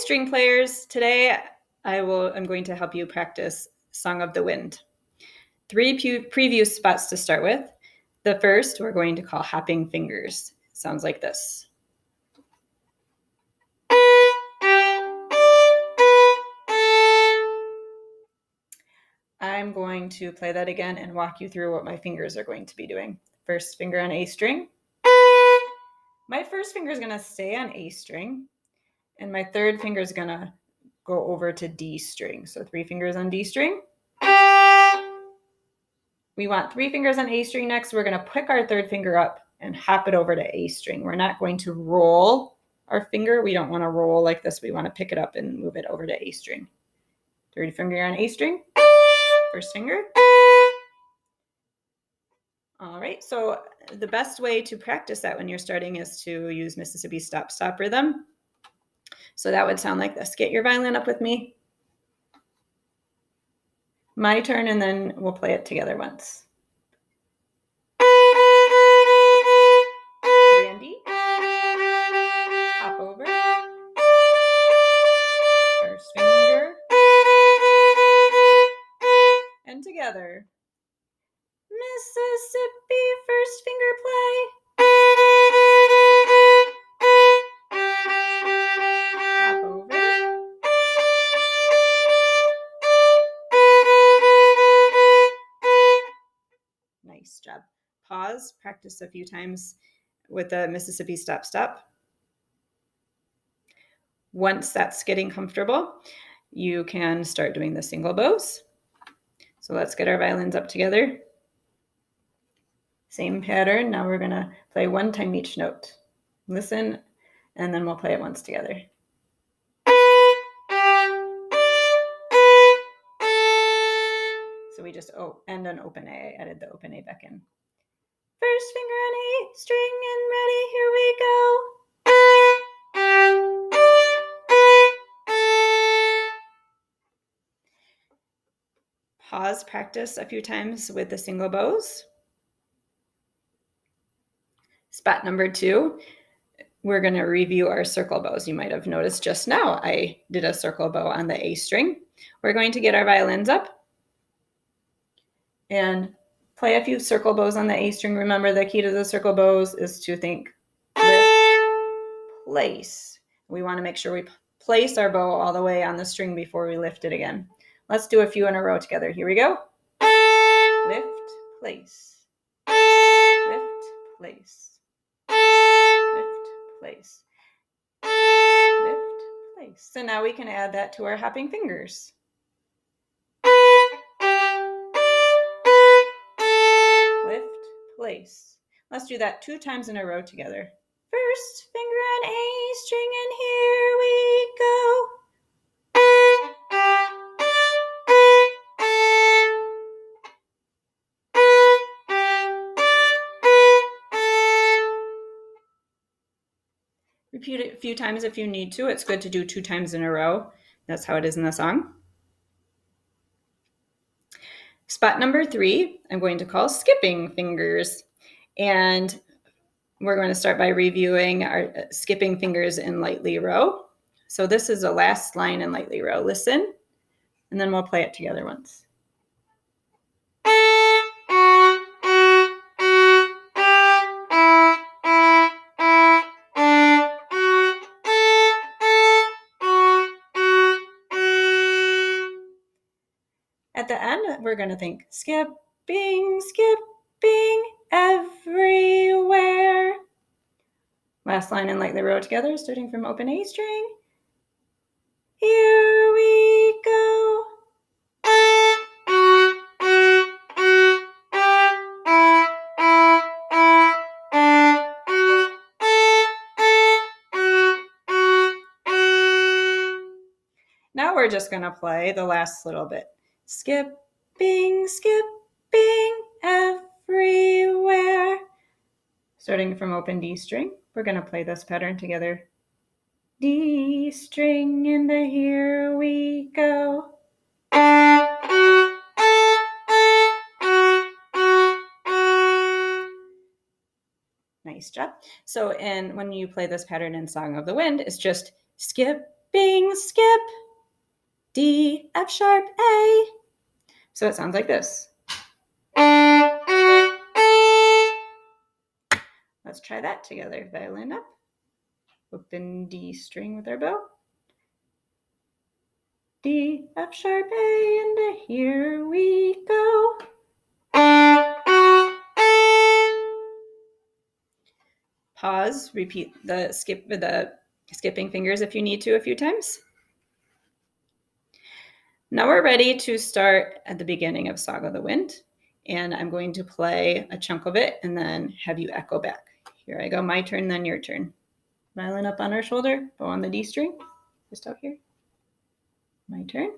string players. Today I'm going to help you practice Song of the Wind. 3 preview spots to start with. The first we're going to call hopping fingers. It sounds like this. I'm going to play that again and walk you through what my fingers are going to be doing. First finger on A string. My first finger is going to stay on A string, and my third finger is going to go over to D string. So 3 fingers on D string. We want 3 fingers on A string next. We're going to pick our third finger up and hop it over to A string. We're not going to roll our finger. We don't want to roll like this. We want to pick it up and move it over to A string. Third finger on A string. First finger. All right, so the best way to practice that when you're starting is to use Mississippi stop-stop rhythm. So that would sound like this. Get your violin up with me. My turn, and then we'll play it together once. Randy. Hop over. First finger. And together. Mississippi, first finger play. Hop over. Nice job. Pause, practice a few times with the Mississippi stop-stop. Once that's getting comfortable, you can start doing the single bows. So let's get our violins up together. Same pattern. Now we're going to play one time each note. Listen, and then we'll play it once together. So we just end on open A. I added the open A back in. First finger on A string and ready, here we go. Pause, practice a few times with the single bows. Spot number 2, we're going to review our circle bows. You might have noticed just now I did a circle bow on the A string. We're going to get our violins up and play a few circle bows on the A string. Remember, the key to the circle bows is to think lift, place. We want to make sure we place our bow all the way on the string before we lift it again. Let's do a few in a row together. Here we go. Lift, place. Lift, place. Lift, place. Lift, place. So now we can add that to our hopping fingers. Lift, place. Let's do that 2 times in a row together. First finger on A string, and here we go. Repeat it a few times if you need to. It's good to do 2 times in a row. That's how it is in the song. Spot number 3, I'm going to call skipping fingers. And we're going to start by reviewing our skipping fingers in lightly row. So this is the last line in lightly row. Listen, and then we'll play it together once. At the end, we're going to think skipping, skipping everywhere. Last line in lightly row together, starting from open A string. Here we go. Now we're just going to play the last little bit. Skipping, skipping everywhere. Starting from open D string, we're going to play this pattern together. D string, and here we go. Nice job. So when you play this pattern in Song of the Wind, it's just skipping, skipping, skip, D, F sharp, A. So it sounds like this. Let's try that together. Violin up, open D string with our bow. D, F sharp, A, and here we go. Pause, repeat the skipping fingers if you need to a few times. Now we're ready to start at the beginning of Song of the Wind, and I'm going to play a chunk of it and then have you echo back. Here I go, my turn, then your turn. Violin up on our shoulder, bow on the D string, just out here. My turn.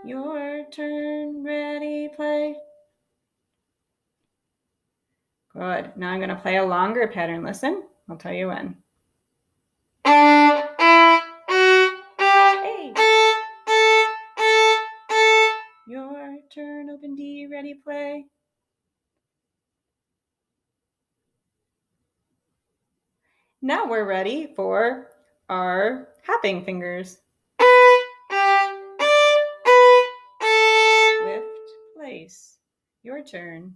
Your turn, ready, play. Good. Now I'm going to play a longer pattern. Listen, I'll tell you when. Hey. Your turn, open D, ready, play. Now we're ready for our hopping fingers. Lift, place. Your turn.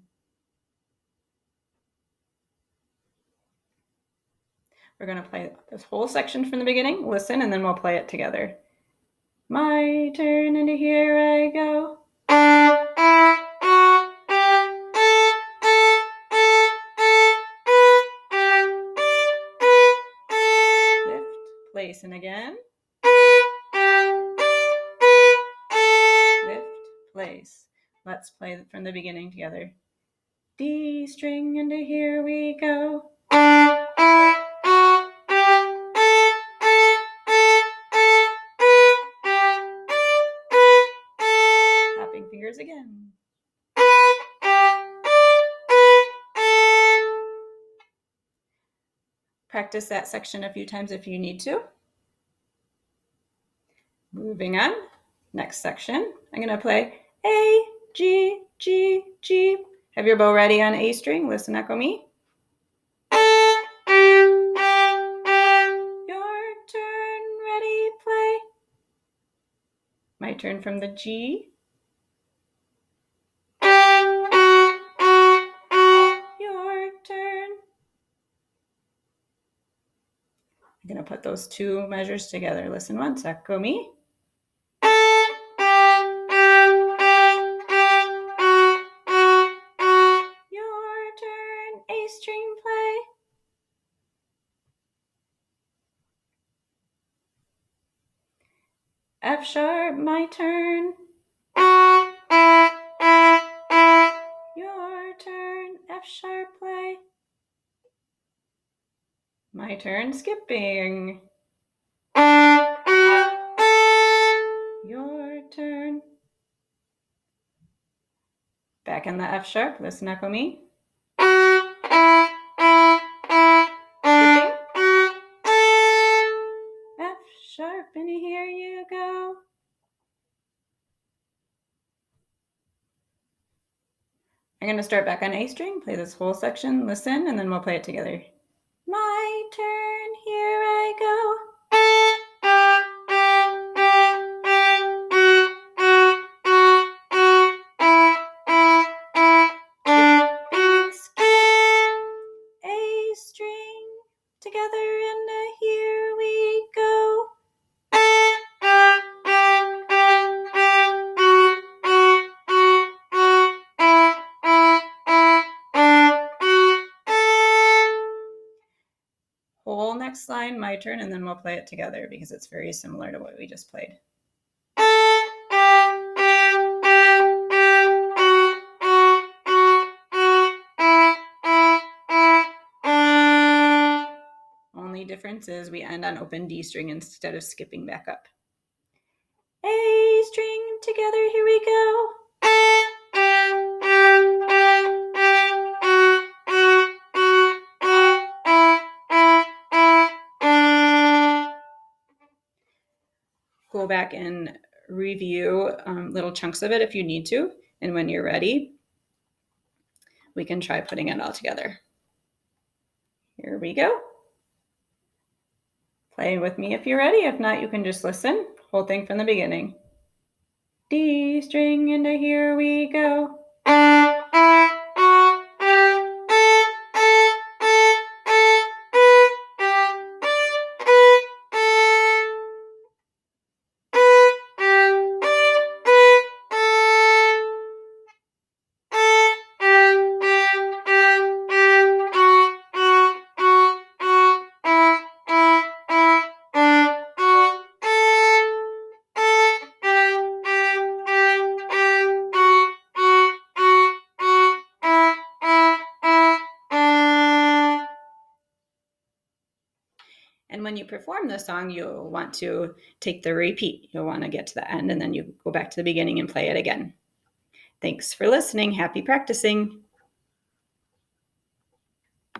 We're going to play this whole section from the beginning. Listen, and then we'll play it together. My turn, and here I go. Lift, place, and again. Lift, place. Let's play it from the beginning together. D string, and here we go. Hopping fingers again. Practice that section a few times if you need to. Moving on, next section, I'm going to play A, G, G, G. Have your bow ready on A string. Listen, echo me. Your turn, ready, play. My turn from the G. Your turn. I'm going to put those two measures together. Listen once, echo me. Your turn, A string, play. F sharp, my turn. Your turn, F sharp, play. My turn, skipping. Your turn. Back in the F sharp, listen, echo me. Skipping. F sharp, and here you go. I'm going to start back on A string, play this whole section, listen, and then we'll play it together. My turn, here I go. Skipping, skip, A string, together, and here we go. Whole next line, my turn, and then we'll play it together because it's very similar to what we just played. Only difference is we end on open D string instead of skipping back up. A string, together, here we go. Go back and review little chunks of it if you need to, and when you're ready, we can try putting it all together. Here we go. Play with me if you're ready. If not, you can just listen. Whole thing from the beginning. D string, and here we go. And when you perform the song, you'll want to take the repeat. You'll want to get to the end, and then you go back to the beginning and play it again. Thanks for listening. Happy practicing.